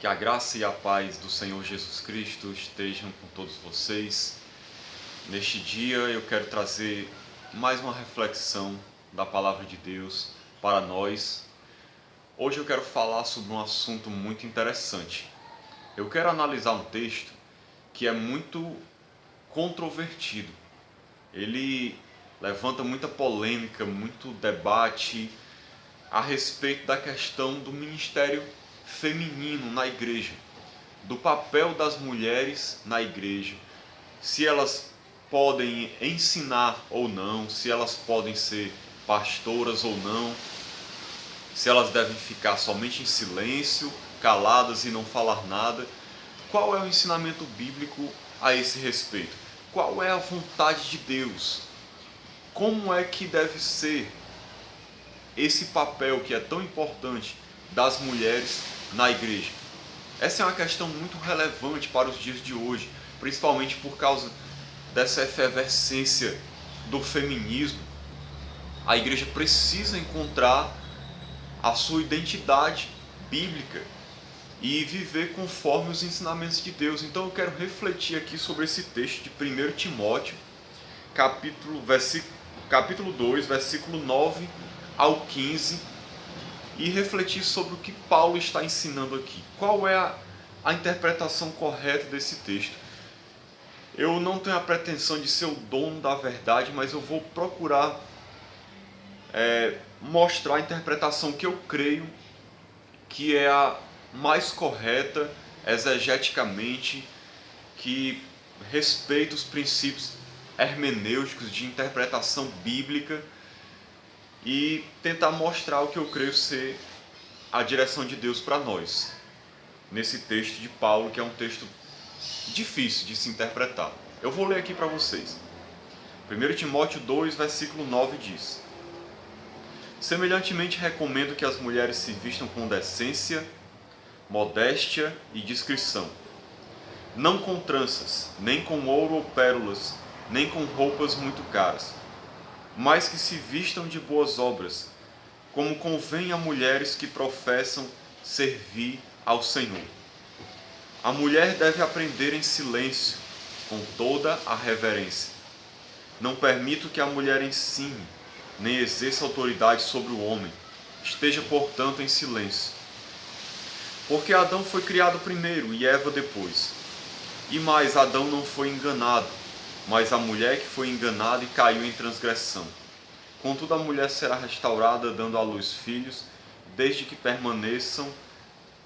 Que a graça e a paz do Senhor Jesus Cristo estejam com todos vocês. Neste dia eu quero trazer mais uma reflexão da Palavra de Deus para nós. Hoje eu quero falar sobre um assunto muito interessante. Eu quero analisar um texto que é muito controvertido. Ele levanta muita polêmica, muito debate a respeito da questão do ministério feminino na igreja, do papel das mulheres na igreja, se elas podem ensinar ou não, se elas podem ser pastoras ou não, se elas devem ficar somente em silêncio, caladas e não falar nada. Qual é o ensinamento bíblico a esse respeito? Qual é a vontade de Deus? Como é que deve ser esse papel que é tão importante das mulheres na igreja? Essa é uma questão muito relevante para os dias de hoje, principalmente por causa dessa efervescência do feminismo. A igreja precisa encontrar a sua identidade bíblica e viver conforme os ensinamentos de Deus. Então eu quero refletir aqui sobre esse texto de 1 Timóteo, capítulo 2, versículo 9 ao 15, e refletir sobre o que Paulo está ensinando aqui. Qual é a interpretação correta desse texto? Eu não tenho a pretensão de ser o dono da verdade, mas eu vou procurar mostrar a interpretação que eu creio que é a mais correta exegeticamente, que respeita os princípios hermenêuticos de interpretação bíblica, e tentar mostrar o que eu creio ser a direção de Deus para nós, nesse texto de Paulo, que é um texto difícil de se interpretar. Eu vou ler aqui para vocês. 1 Timóteo 2, versículo 9 diz: Semelhantemente recomendo que as mulheres se vistam com decência, modéstia e discrição, não com tranças, nem com ouro ou pérolas, nem com roupas muito caras, mas que se vistam de boas obras, como convém a mulheres que professam servir ao Senhor. A mulher deve aprender em silêncio, com toda a reverência. Não permito que a mulher ensine, nem exerça autoridade sobre o homem. Esteja, portanto, em silêncio. Porque Adão foi criado primeiro e Eva depois. E mais, Adão não foi enganado, mas a mulher que foi enganada e caiu em transgressão. Contudo, a mulher será restaurada, dando à luz filhos, desde que permaneçam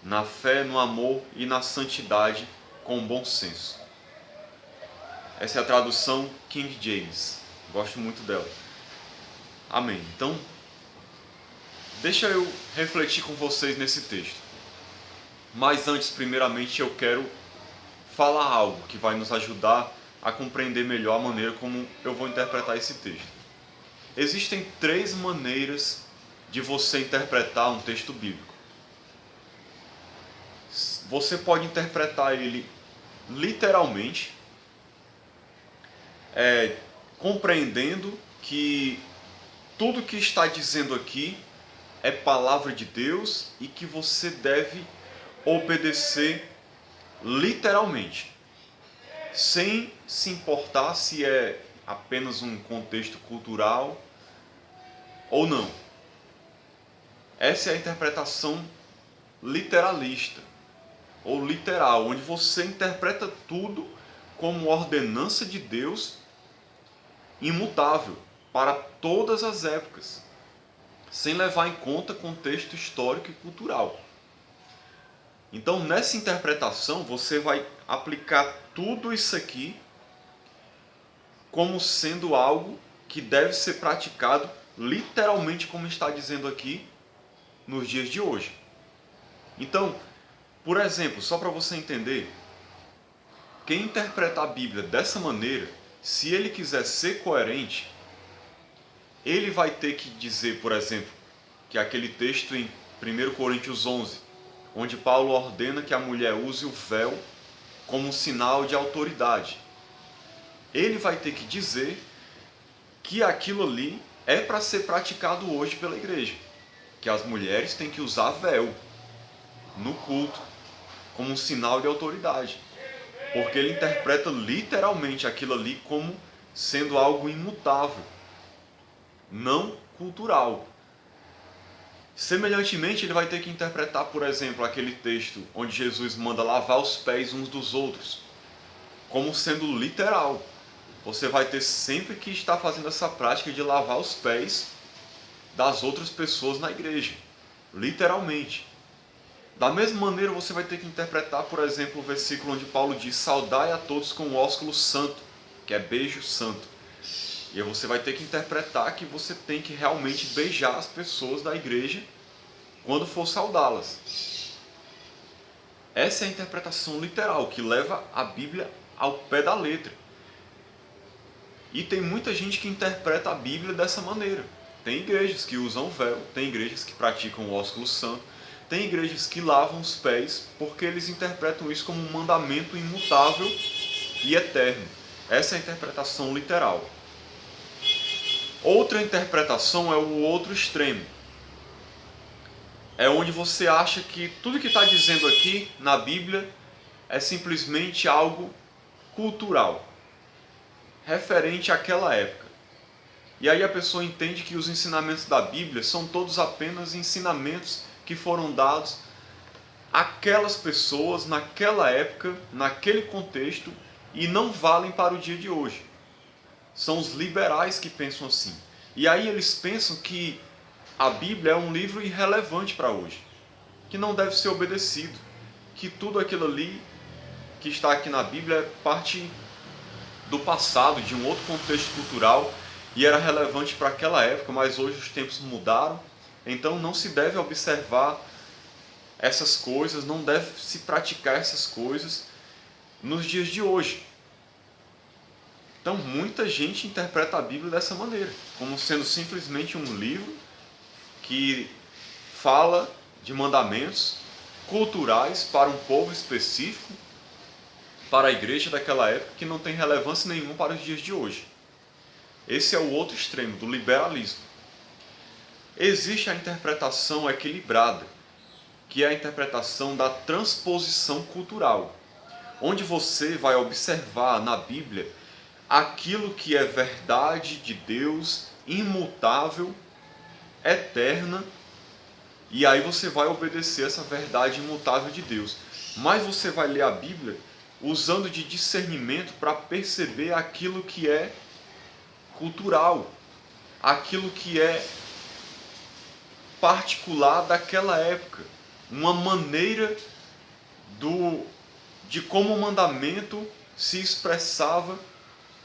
na fé, no amor e na santidade, com bom senso. Essa é a tradução King James. Gosto muito dela. Amém. Então, deixa eu refletir com vocês nesse texto. Mas antes, primeiramente, eu quero falar algo que vai nos ajudar a compreender melhor a maneira como eu vou interpretar esse texto. Existem 3 maneiras de você interpretar um texto bíblico. Você pode interpretar ele literalmente, compreendendo que tudo que está dizendo aqui é palavra de Deus e que você deve obedecer literalmente, sem se importar se é apenas um contexto cultural ou não. Essa é a interpretação literalista ou literal, onde você interpreta tudo como ordenança de Deus imutável para todas as épocas, sem levar em conta contexto histórico e cultural. Então, nessa interpretação, você vai aplicar tudo isso aqui como sendo algo que deve ser praticado literalmente, como está dizendo aqui, nos dias de hoje. Então, por exemplo, só para você entender, quem interpretar a Bíblia dessa maneira, se ele quiser ser coerente, ele vai ter que dizer, por exemplo, que aquele texto em 1 Coríntios 11, onde Paulo ordena que a mulher use o véu como um sinal de autoridade. Ele vai ter que dizer que aquilo ali é para ser praticado hoje pela igreja, que as mulheres têm que usar véu no culto, como um sinal de autoridade, porque ele interpreta literalmente aquilo ali como sendo algo imutável, não cultural. Semelhantemente, ele vai ter que interpretar, por exemplo, aquele texto onde Jesus manda lavar os pés uns dos outros, como sendo literal. Você vai ter sempre que estar fazendo essa prática de lavar os pés das outras pessoas na igreja, literalmente. Da mesma maneira, você vai ter que interpretar, por exemplo, o versículo onde Paulo diz: saudai a todos com o ósculo santo, que é beijo santo. E aí você vai ter que interpretar que você tem que realmente beijar as pessoas da igreja quando for saudá-las. Essa é a interpretação literal, que leva a Bíblia ao pé da letra. E tem muita gente que interpreta a Bíblia dessa maneira. Tem igrejas que usam véu, tem igrejas que praticam o ósculo santo, tem igrejas que lavam os pés porque eles interpretam isso como um mandamento imutável e eterno. Essa é a interpretação literal. Outra interpretação é o outro extremo. É onde você acha que tudo que está dizendo aqui na Bíblia é simplesmente algo cultural, referente àquela época. E aí a pessoa entende que os ensinamentos da Bíblia são todos apenas ensinamentos que foram dados àquelas pessoas, naquela época, naquele contexto, e não valem para o dia de hoje. São os liberais que pensam assim. E aí eles pensam que a Bíblia é um livro irrelevante para hoje, que não deve ser obedecido, que tudo aquilo ali que está aqui na Bíblia é parte do passado, de um outro contexto cultural, e era relevante para aquela época, mas hoje os tempos mudaram, então não se deve observar essas coisas, não deve se praticar essas coisas nos dias de hoje. Então muita gente interpreta a Bíblia dessa maneira, como sendo simplesmente um livro que fala de mandamentos culturais para um povo específico, para a igreja daquela época, que não tem relevância nenhuma para os dias de hoje. Esse é o outro extremo, do liberalismo. Existe a interpretação equilibrada, que é a interpretação da transposição cultural, onde você vai observar na Bíblia aquilo que é verdade de Deus, imutável, eterna, e aí você vai obedecer essa verdade imutável de Deus. Mas você vai ler a Bíblia usando de discernimento para perceber aquilo que é cultural, aquilo que é particular daquela época, uma maneira de como o mandamento se expressava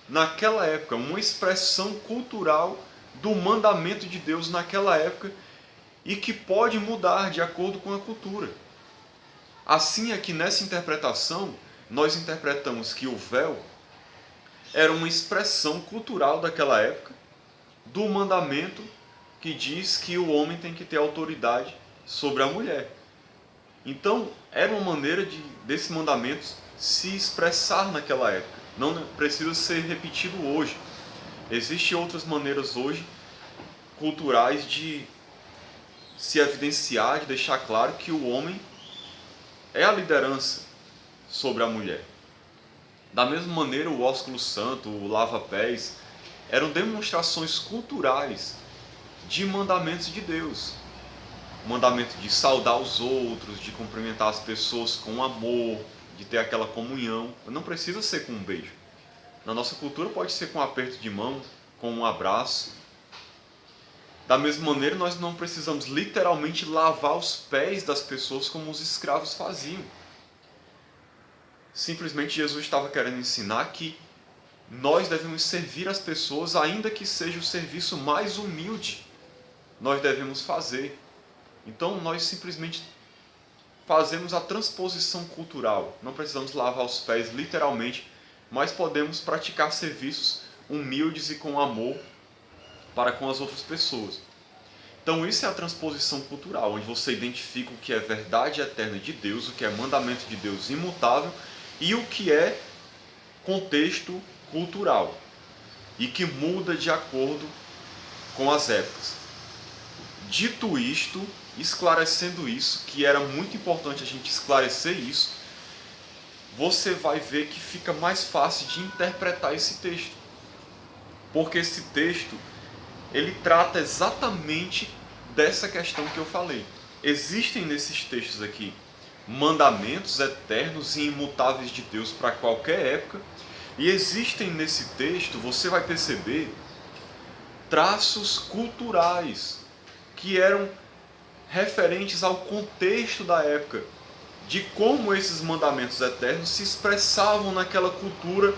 naquela época, uma expressão cultural do mandamento de Deus naquela época e que pode mudar de acordo com a cultura. Assim é que nessa interpretação nós interpretamos que o véu era uma expressão cultural daquela época do mandamento que diz que o homem tem que ter autoridade sobre a mulher. Então, era uma maneira desse mandamento se expressar naquela época. Não precisa ser repetido hoje. Existem outras maneiras hoje culturais de se evidenciar, de deixar claro que o homem é a liderança sobre a mulher. Da mesma maneira, o ósculo santo, o lava-pés, eram demonstrações culturais de mandamentos de Deus. O mandamento de saudar os outros, de cumprimentar as pessoas com amor, de ter aquela comunhão. Não precisa ser com um beijo. Na nossa cultura pode ser com um aperto de mão, com um abraço. Da mesma maneira, nós não precisamos literalmente lavar os pés das pessoas como os escravos faziam. Simplesmente Jesus estava querendo ensinar que nós devemos servir as pessoas, ainda que seja o serviço mais humilde, nós devemos fazer. Então nós simplesmente fazemos a transposição cultural. Não precisamos lavar os pés literalmente, mas podemos praticar serviços humildes e com amor para com as outras pessoas. Então isso é a transposição cultural, onde você identifica o que é verdade eterna de Deus, o que é mandamento de Deus imutável e o que é contexto cultural e que muda de acordo com as épocas. Dito isto, esclarecendo isso, que era muito importante a gente esclarecer isso, você vai ver que fica mais fácil de interpretar esse texto. Porque esse texto, ele trata exatamente dessa questão que eu falei. Existem nesses textos aqui mandamentos eternos e imutáveis de Deus para qualquer época, e existem nesse texto, você vai perceber, traços culturais que eram referentes ao contexto da época, de como esses mandamentos eternos se expressavam naquela cultura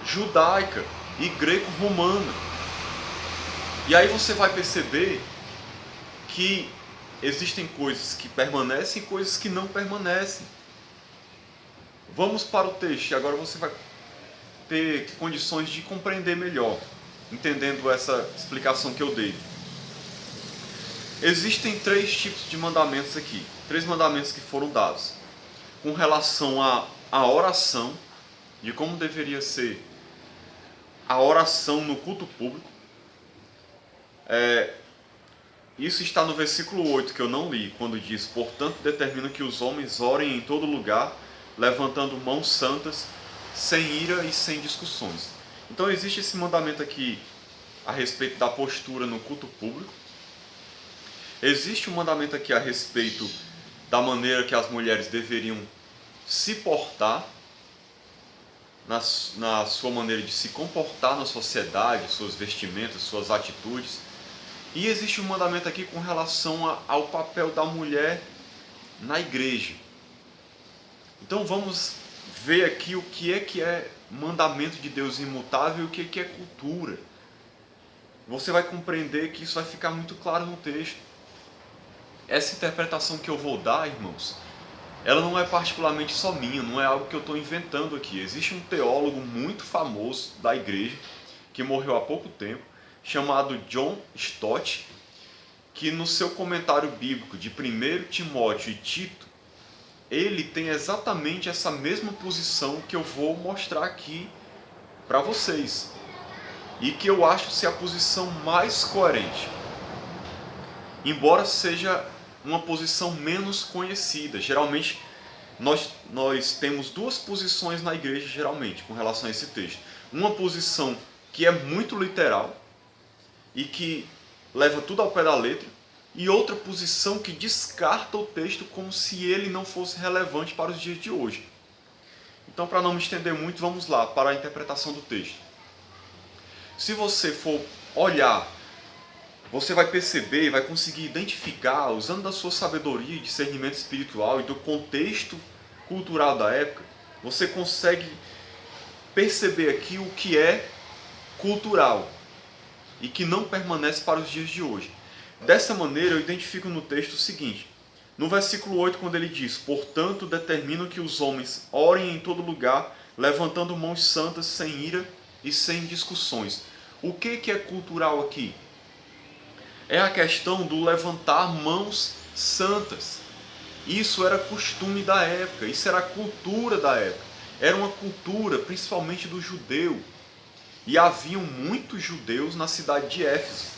judaica e greco-romana. E aí você vai perceber que existem coisas que permanecem e coisas que não permanecem. Vamos para o texto e agora você vai ter condições de compreender melhor, entendendo essa explicação que eu dei. Existem 3 tipos de mandamentos aqui, 3 mandamentos que foram dados, com relação à oração, de como deveria ser a oração no culto público. Isso está no versículo 8, que eu não li, quando diz: portanto determino que os homens orem em todo lugar, levantando mãos santas, sem ira e sem discussões. Então existe esse mandamento aqui a respeito da postura no culto público. Existe um mandamento aqui a respeito da maneira que as mulheres deveriam se portar, na sua maneira de se comportar na sociedade, suas vestimentas, suas atitudes. E existe um mandamento aqui com relação ao papel da mulher na igreja. Então vamos ver aqui o que é mandamento de Deus imutável e o que é cultura. Você vai compreender que isso vai ficar muito claro no texto. Essa interpretação que eu vou dar, irmãos, ela não é particularmente só minha, não é algo que eu estou inventando aqui. Existe um teólogo muito famoso da igreja, que morreu há pouco tempo, chamado John Stott, que no seu comentário bíblico de 1 Timóteo e Tito, ele tem exatamente essa mesma posição que eu vou mostrar aqui para vocês, e que eu acho ser a posição mais coerente, embora seja uma posição menos conhecida. Geralmente nós temos 2 posições na igreja, geralmente, com relação a esse texto. Uma posição que é muito literal e que leva tudo ao pé da letra, e outra posição que descarta o texto como se ele não fosse relevante para os dias de hoje. Então, para não me estender muito, vamos lá para a interpretação do texto. Se você for olhar, você vai perceber e vai conseguir identificar, usando da sua sabedoria e discernimento espiritual e do contexto cultural da época, você consegue perceber aqui o que é cultural e que não permanece para os dias de hoje. Dessa maneira, eu identifico no texto o seguinte: no versículo 8, quando ele diz: portanto, determino que os homens orem em todo lugar, levantando mãos santas, sem ira e sem discussões. O que é cultural aqui? É a questão do levantar mãos santas. Isso era costume da época, isso era a cultura da época. Era uma cultura principalmente do judeu. E haviam muitos judeus na cidade de Éfeso,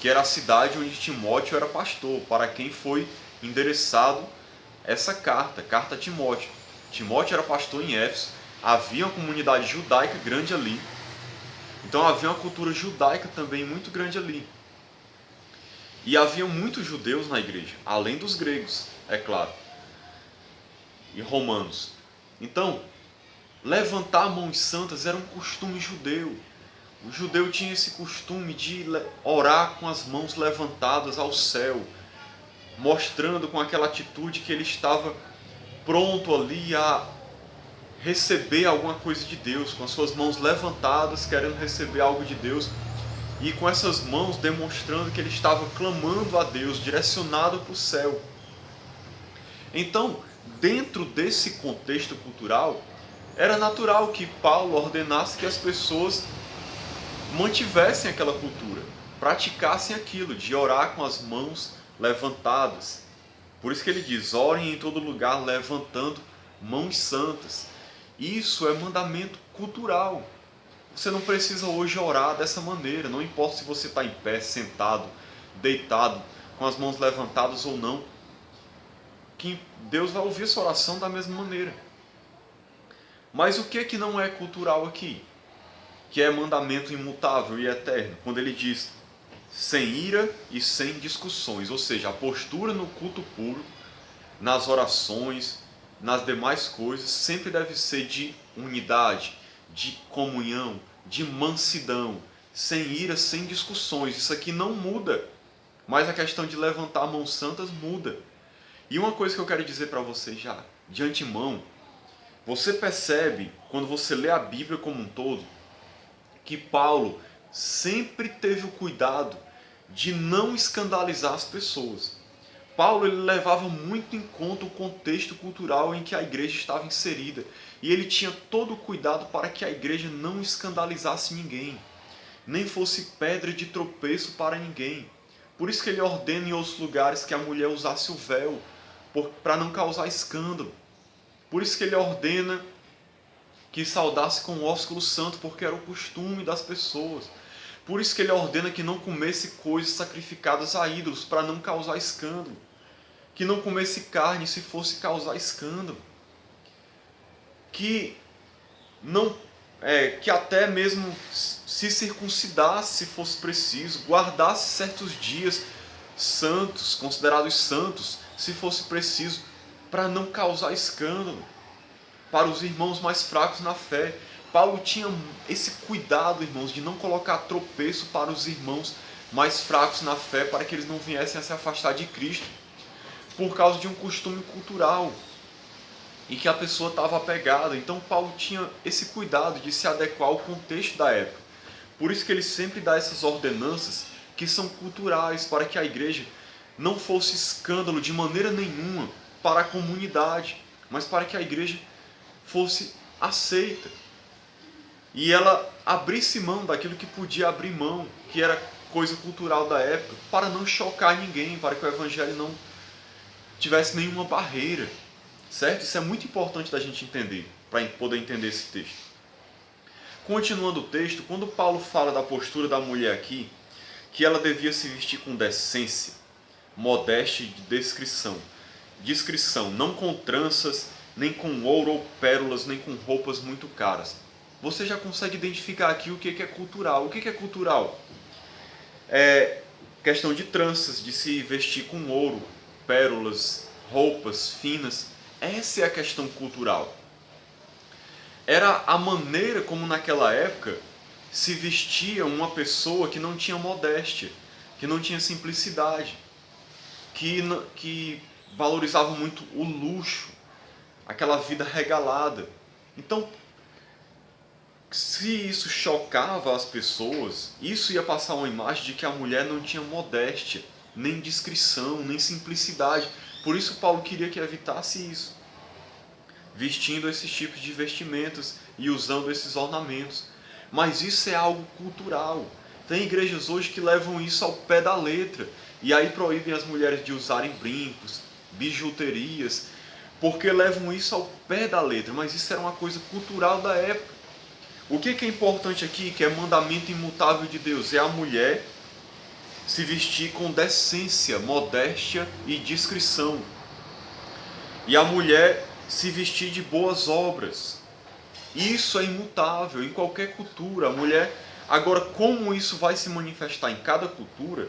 que era a cidade onde Timóteo era pastor, para quem foi endereçado essa carta a Timóteo. Timóteo era pastor em Éfeso, havia uma comunidade judaica grande ali. Então havia uma cultura judaica também muito grande ali. E havia muitos judeus na igreja, além dos gregos, é claro, e romanos. Então, levantar mãos santas era um costume judeu. O judeu tinha esse costume de orar com as mãos levantadas ao céu, mostrando com aquela atitude que ele estava pronto ali a receber alguma coisa de Deus, com as suas mãos levantadas, querendo receber algo de Deus, e com essas mãos demonstrando que ele estava clamando a Deus, direcionado para o céu. Então, dentro desse contexto cultural, era natural que Paulo ordenasse que as pessoas mantivessem aquela cultura, praticassem aquilo de orar com as mãos levantadas. Por isso que ele diz: orem em todo lugar levantando mãos santas. Isso é mandamento cultural. Você não precisa hoje orar dessa maneira, não importa se você está em pé, sentado, deitado, com as mãos levantadas ou não, que Deus vai ouvir sua oração da mesma maneira. Mas o que é que não é cultural aqui? Que é mandamento imutável e eterno, quando ele diz sem ira e sem discussões, ou seja, a postura no culto público, nas orações, nas demais coisas, sempre deve ser de unidade, de comunhão, de mansidão, sem ira, sem discussões. Isso aqui não muda, mas a questão de levantar mãos santas muda. E uma coisa que eu quero dizer para você já, de antemão, você percebe, quando você lê a Bíblia como um todo, que Paulo sempre teve o cuidado de não escandalizar as pessoas. Paulo ele levava muito em conta o contexto cultural em que a igreja estava inserida. E ele tinha todo o cuidado para que a igreja não escandalizasse ninguém, nem fosse pedra de tropeço para ninguém. Por isso que ele ordena em outros lugares que a mulher usasse o véu, para não causar escândalo. Por isso que ele ordena que saudasse com o ósculo santo, porque era o costume das pessoas. Por isso que ele ordena que não comesse coisas sacrificadas a ídolos, para não causar escândalo. Que não comesse carne se fosse causar escândalo. Que não que até mesmo se circuncidasse se fosse preciso, guardasse certos dias santos, considerados santos, se fosse preciso, para não causar escândalo para os irmãos mais fracos na fé. Paulo tinha esse cuidado, irmãos, de não colocar tropeço para os irmãos mais fracos na fé, para que eles não viessem a se afastar de Cristo, por causa de um costume cultural e que a pessoa estava apegada. Então Paulo tinha esse cuidado de se adequar ao contexto da época. Por isso que ele sempre dá essas ordenanças que são culturais, para que a igreja não fosse escândalo de maneira nenhuma para a comunidade, mas para que a igreja fosse aceita. E ela abrisse mão daquilo que podia abrir mão, que era coisa cultural da época, para não chocar ninguém, para que o evangelho não tivesse nenhuma barreira. Certo? Isso é muito importante da gente entender, para poder entender esse texto. Continuando o texto, quando Paulo fala da postura da mulher aqui, que ela devia se vestir com decência, modéstia e discrição, não com tranças, nem com ouro ou pérolas, nem com roupas muito caras. Você já consegue identificar aqui o que é cultural. O que é cultural? É questão de tranças, de se vestir com ouro, pérolas, roupas finas. Essa é a questão cultural. Era a maneira como naquela época se vestia uma pessoa que não tinha modéstia, que não tinha simplicidade, que valorizava muito o luxo, aquela vida regalada. Então, se isso chocava as pessoas, isso ia passar uma imagem de que a mulher não tinha modéstia, nem discrição, nem simplicidade. Por isso Paulo queria que evitasse isso, vestindo esses tipos de vestimentas e usando esses ornamentos. Mas isso é algo cultural. Tem igrejas hoje que levam isso ao pé da letra, e aí proíbem as mulheres de usarem brincos, bijuterias, porque levam isso ao pé da letra. Mas isso era uma coisa cultural da época. O que é importante aqui, que é mandamento imutável de Deus, é a mulher se vestir com decência, modéstia e discrição. E a mulher se vestir de boas obras. Isso é imutável em qualquer cultura. A mulher, agora, como isso vai se manifestar em cada cultura,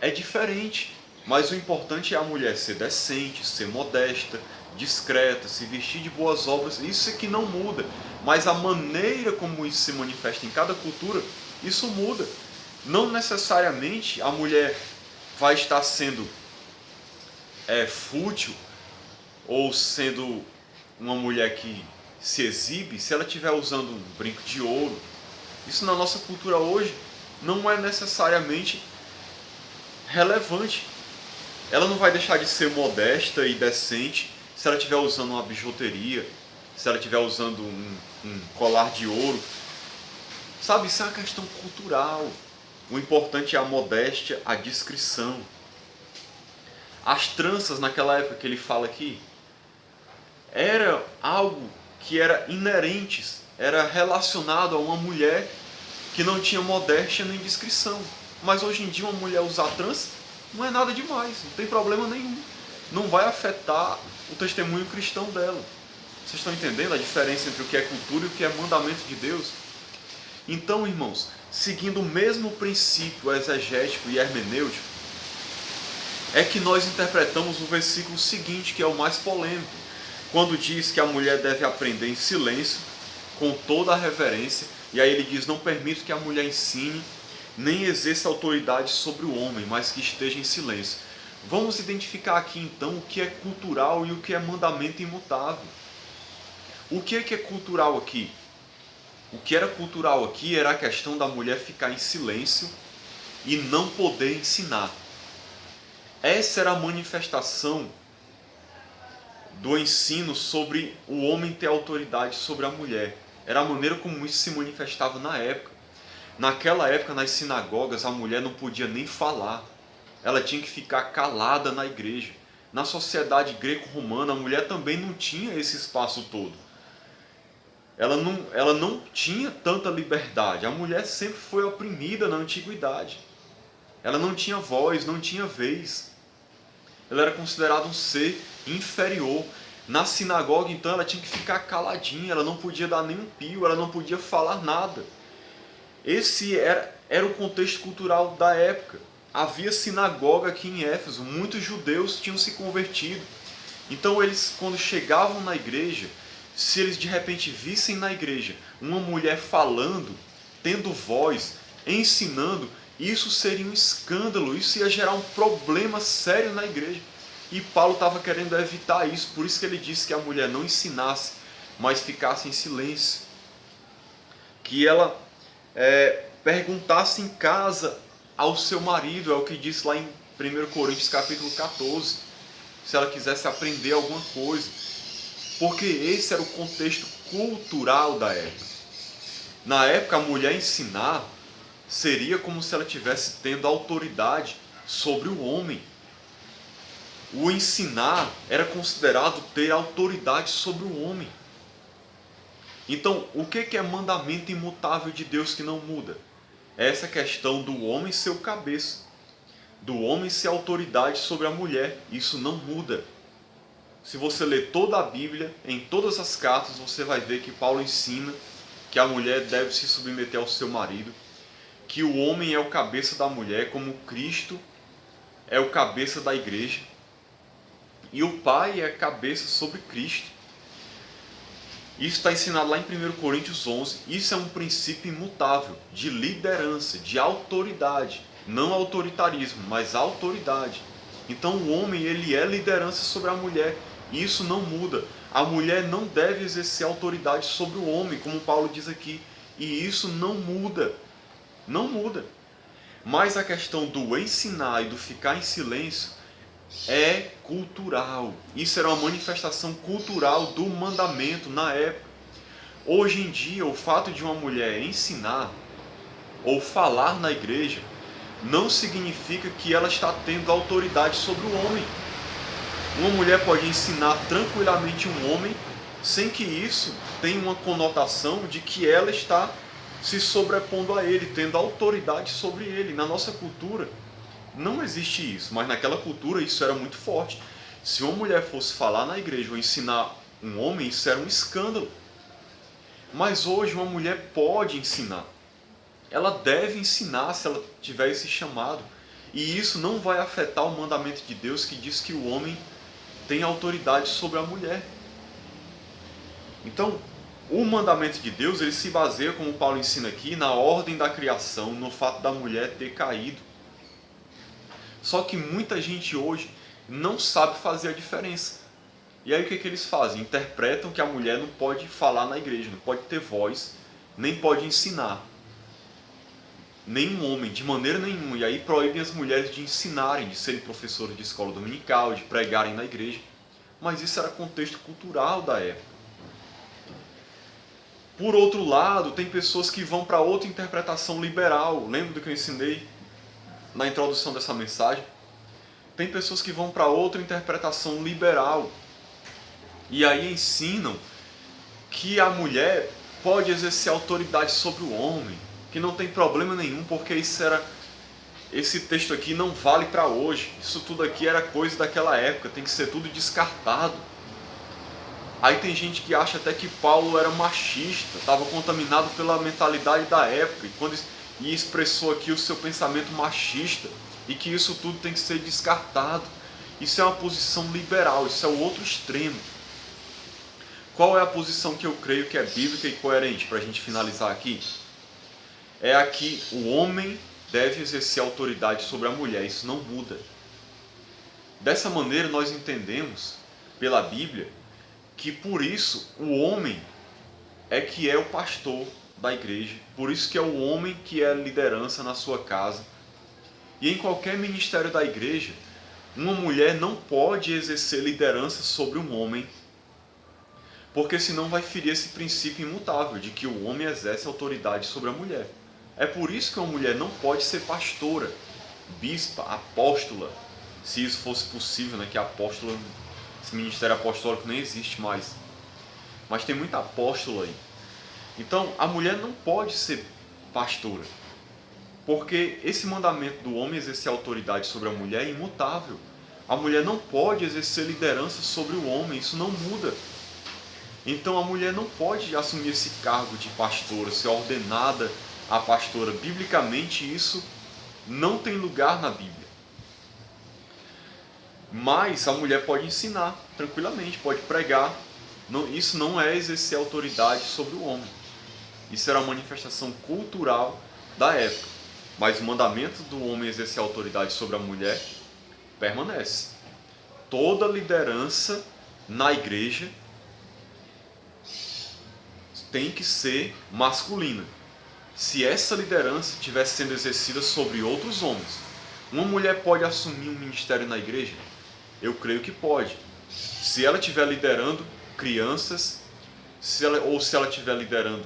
é diferente. Mas o importante é a mulher ser decente, ser modesta, discreta, se vestir de boas obras. Isso é que não muda. Mas a maneira como isso se manifesta em cada cultura, isso muda. Não necessariamente a mulher vai estar sendo fútil ou sendo uma mulher que se exibe se ela estiver usando um brinco de ouro. Isso na nossa cultura hoje não é necessariamente relevante. Ela não vai deixar de ser modesta e decente se ela estiver usando uma bijuteria, se ela estiver usando um colar de ouro. Sabe, isso é uma questão cultural. O importante é a modéstia, a discrição. As tranças naquela época que ele fala aqui, era algo que era inerente, era relacionado a uma mulher que não tinha modéstia nem discrição. Mas hoje em dia uma mulher usar trança não é nada demais, não tem problema nenhum. Não vai afetar o testemunho cristão dela. Vocês estão entendendo a diferença entre o que é cultura e o que é mandamento de Deus? Então, irmãos, seguindo o mesmo princípio exegético e hermenêutico, é que nós interpretamos o versículo seguinte, que é o mais polêmico, quando diz que a mulher deve aprender em silêncio, com toda a reverência, e aí ele diz: não permito que a mulher ensine, nem exerça autoridade sobre o homem, mas que esteja em silêncio. Vamos identificar aqui então o que é cultural e o que é mandamento imutável. O que é cultural aqui? O que era cultural aqui era a questão da mulher ficar em silêncio e não poder ensinar. Essa era a manifestação do ensino sobre o homem ter autoridade sobre a mulher. Era a maneira como isso se manifestava na época. Naquela época, nas sinagogas, a mulher não podia nem falar. Ela tinha que ficar calada na igreja. Na sociedade greco-romana, a mulher também não tinha esse espaço todo. Ela não tinha tanta liberdade. A mulher sempre foi oprimida na antiguidade. Ela não tinha voz, não tinha vez. Ela era considerada um ser inferior. Na sinagoga, então, ela tinha que ficar caladinha, ela não podia dar nenhum pio, ela não podia falar nada. Esse era o contexto cultural da época. Havia sinagoga aqui em Éfeso, muitos judeus tinham se convertido. Então eles, quando chegavam na igreja, se eles de repente vissem na igreja uma mulher falando, tendo voz, ensinando, isso seria um escândalo, isso ia gerar um problema sério na igreja. E Paulo estava querendo evitar isso, por isso que ele disse que a mulher não ensinasse, mas ficasse em silêncio. Que ela perguntasse em casa ao seu marido, é o que diz lá em 1 Coríntios capítulo 14, se ela quisesse aprender alguma coisa. Porque esse era o contexto cultural da época. Na época, a mulher ensinar seria como se ela estivesse tendo autoridade sobre o homem. O ensinar era considerado ter autoridade sobre o homem. Então, o que é mandamento imutável de Deus que não muda? É essa questão do homem ser o cabeça, do homem ser autoridade sobre a mulher. Isso não muda. Se você ler toda a Bíblia, em todas as cartas, você vai ver que Paulo ensina que a mulher deve se submeter ao seu marido, que o homem é o cabeça da mulher, como Cristo é o cabeça da igreja, e o pai é cabeça sobre Cristo. Isso está ensinado lá em 1 Coríntios 11. Isso é um princípio imutável de liderança, de autoridade. Não autoritarismo, mas autoridade. Então o homem, ele é liderança sobre a mulher. E isso não muda. A mulher não deve exercer autoridade sobre o homem, como Paulo diz aqui. E isso não muda. Não muda. Mas a questão do ensinar e do ficar em silêncio é cultural. Isso era uma manifestação cultural do mandamento na época. Hoje em dia, o fato de uma mulher ensinar ou falar na igreja não significa que ela está tendo autoridade sobre o homem. Uma mulher pode ensinar tranquilamente um homem sem que isso tenha uma conotação de que ela está se sobrepondo a ele, tendo autoridade sobre ele. Na nossa cultura não existe isso, mas naquela cultura isso era muito forte. Se uma mulher fosse falar na igreja ou ensinar um homem, isso era um escândalo. Mas hoje uma mulher pode ensinar. Ela deve ensinar se ela tiver esse chamado. E isso não vai afetar o mandamento de Deus que diz que o homem tem autoridade sobre a mulher. Então, o mandamento de Deus, ele se baseia, como Paulo ensina aqui, na ordem da criação, no fato da mulher ter caído. Só que muita gente hoje não sabe fazer a diferença. E aí o que eles fazem? Interpretam que a mulher não pode falar na igreja, não pode ter voz, nem pode ensinar. Nenhum homem, de maneira nenhuma. E aí proíbem as mulheres de ensinarem, de serem professoras de escola dominical, de pregarem na igreja. Mas isso era contexto cultural da época. Por outro lado, tem pessoas que vão para outra interpretação liberal. Lembra do que eu ensinei na introdução dessa mensagem? Tem pessoas que vão para outra interpretação liberal. E aí ensinam que a mulher pode exercer autoridade sobre o homem, que não tem problema nenhum, porque esse texto aqui não vale para hoje. Isso tudo aqui era coisa daquela época, tem que ser tudo descartado. Aí tem gente que acha até que Paulo era machista, estava contaminado pela mentalidade da época e expressou aqui o seu pensamento machista e que isso tudo tem que ser descartado. Isso é uma posição liberal, isso é o outro extremo. Qual é a posição que eu creio que é bíblica e coerente, para a gente finalizar aqui? É a que o homem deve exercer autoridade sobre a mulher, isso não muda. Dessa maneira nós entendemos, pela Bíblia, que por isso o homem é que é o pastor da igreja, por isso que é o homem que é a liderança na sua casa. E em qualquer ministério da igreja, uma mulher não pode exercer liderança sobre um homem, porque senão vai ferir esse princípio imutável de que o homem exerce autoridade sobre a mulher. É por isso que uma mulher não pode ser pastora, bispa, apóstola, se isso fosse possível, né, que apóstola, esse ministério apostólico nem existe mais. Mas tem muita apóstola aí. Então, a mulher não pode ser pastora, porque esse mandamento do homem exercer autoridade sobre a mulher é imutável. A mulher não pode exercer liderança sobre o homem, isso não muda. Então a mulher não pode assumir esse cargo de pastora, ser ordenada a pastora. Biblicamente isso não tem lugar na Bíblia. Mas a mulher pode ensinar tranquilamente, pode pregar. Isso não é exercer autoridade sobre o homem. Isso era uma manifestação cultural da época. Mas o mandamento do homem exercer autoridade sobre a mulher permanece. Toda liderança na igreja tem que ser masculina. Se essa liderança estiver sendo exercida sobre outros homens, uma mulher pode assumir um ministério na igreja? Eu creio que pode. Se ela estiver liderando crianças, ou se ela estiver liderando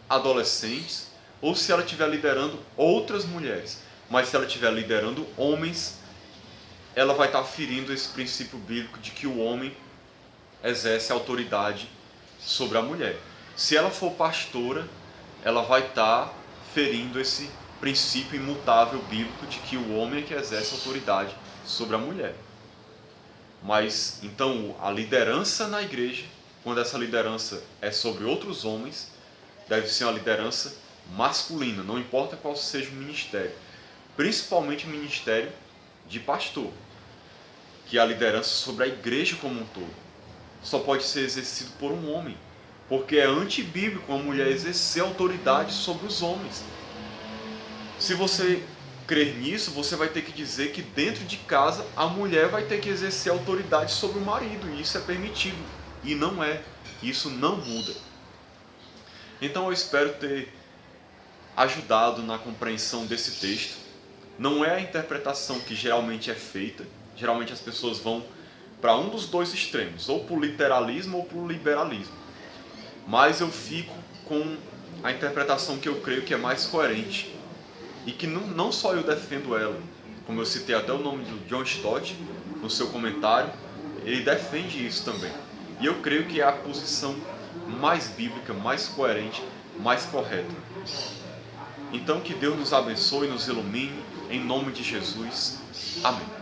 adolescentes, ou se ela estiver liderando outras mulheres. Mas se ela estiver liderando homens, ela vai estar ferindo esse princípio bíblico de que o homem exerce autoridade sobre a mulher. Se ela for pastora, ela vai estar ferindo esse princípio imutável bíblico de que o homem é que exerce autoridade sobre a mulher. Mas, então, a liderança na igreja, quando essa liderança é sobre outros homens, deve ser uma liderança masculina, não importa qual seja o ministério. Principalmente o ministério de pastor, que é a liderança sobre a igreja como um todo. Só pode ser exercido por um homem, porque é antibíblico uma mulher exercer autoridade sobre os homens. Se você crer nisso, você vai ter que dizer que dentro de casa a mulher vai ter que exercer autoridade sobre o marido, e isso é permitido, e não é, isso não muda. Então eu espero ter ajudado na compreensão desse texto. Não é a interpretação que geralmente é feita, geralmente as pessoas vão para um dos dois extremos, ou para o literalismo ou para o liberalismo. Mas eu fico com a interpretação que eu creio que é mais coerente, e que não só eu defendo ela, como eu citei até o nome do John Stott no seu comentário, ele defende isso também. E eu creio que é a posição mais bíblica, mais coerente, mais correta. Então que Deus nos abençoe e nos ilumine, em nome de Jesus. Amém.